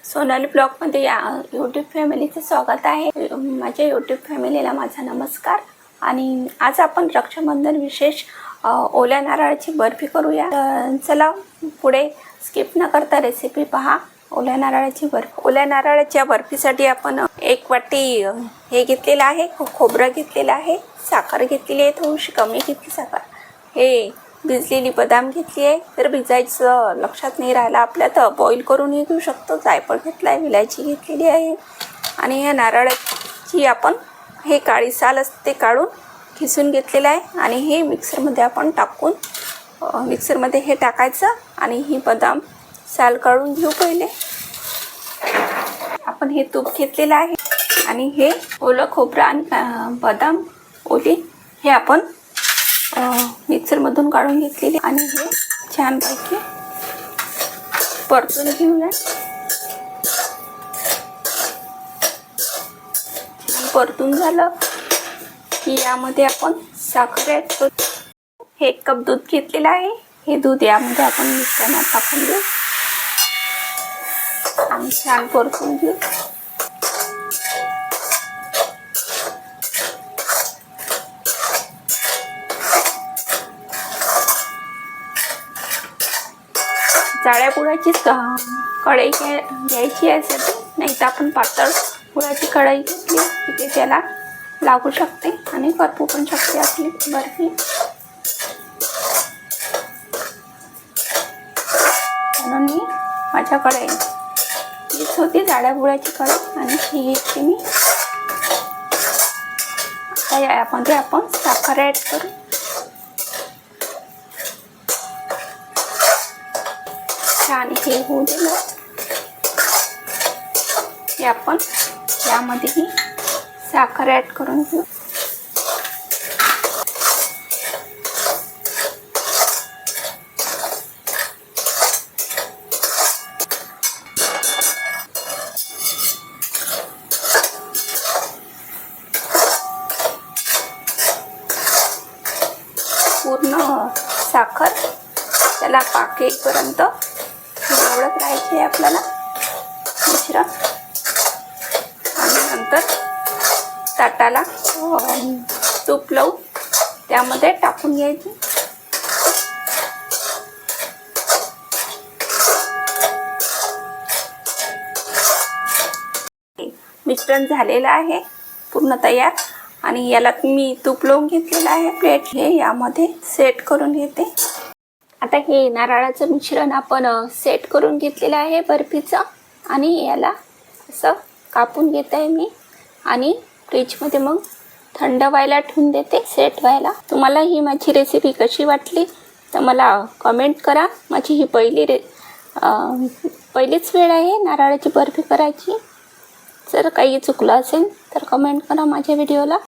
सोनाली ब्लॉगमध्ये या यूट्यूब फॅमिलीचं स्वागत आहे। माझ्या यूट्यूब फॅमिलीला माझा नमस्कार। आणि आज आपण रक्षाबंधन विशेष ओल्या नारळाची बर्फी करूया। चला पुढे स्किप न करता रेसिपी पहा। ओल्या नारळाची बर्फी। ओल्या नारळाच्या बर्फीसाठी आपण एक वाटी हे घेतलेलं आहे, खोबरं घेतलेलं आहे, साखर घेतलेली आहे, थोडीशी कमी घेतली साखर, हे भिजलेली बदाम घेतली आहे। तर भिजायचं लक्षात नाही राहिलं आपल्या तर बॉईल करूनही घेऊ शकतो। जायफळ घेतला आहे, विलायची घेतलेली आहे आणि या नारळाची आपण हे काळी साल असते काढून खिसून घेतलेलं आहे आणि हे मिक्सरमध्ये आपण टाकून मिक्सरमध्ये हे टाकायचं आणि ही बदाम साल काढून घेऊ। पहिले आपण हे तूप घेतलेलं आहे आणि हे ओलं खोबरं आणि बदाम ओली हे आपण मिक्सरमधून काढून घेतलेले आणि हे छानपैकी परतून घेऊया। परतून झालं की यामध्ये आपण साखर ॲड करू। हे 1 कप दूध घेतलेलं आहे, हे दूध यामध्ये आपण मिश्रणात टाकून घेऊ आणि छान परतून घेऊ। जाड्या गुळाची कढई घ्यायची आहे, नाही तर आपण पातळ गुळाची कढई घेतली तिथे त्याला लागू शकते आणि करपू पण शकते आपली बर्फी। म्हणून मी माझ्याकडे हीच होती जाड्या गुळाची कढई आणि ही घेतली मी। आता यामध्ये आपण साखर ॲड करू। छान हे होऊ दिलं की आपण यामध्ये ही साखर ॲड करून घेऊ। पूर्ण साखर त्याला पाक येईपर्यंत एवढंच राहायचे आहे आपल्याला मिश्रण आणि नंतर ताटाला तूप लावून त्यामध्ये टाकून घ्यायचे। मिश्रण झालेलं आहे पूर्ण तयार आणि याला मी तूप लावून घेतलेलं आहे। प्लेट हे यामध्ये सेट करून घेते। आता हे नारळाचं मिश्रण आपण सेट करून घेतलेलं आहे बर्फीचं आणि याला असं कापून घेत आहे मी आणि फ्रीजमध्ये मग थंड व्हायला ठेवून देते सेट व्हायला। तुम्हाला ही माझी रेसिपी कशी वाटली तर मला कमेंट करा। माझी ही पहिलीच वेळ आहे नारळाची बर्फी करायची। जर काही चुकलं असेल तर कमेंट करा माझ्या व्हिडिओला।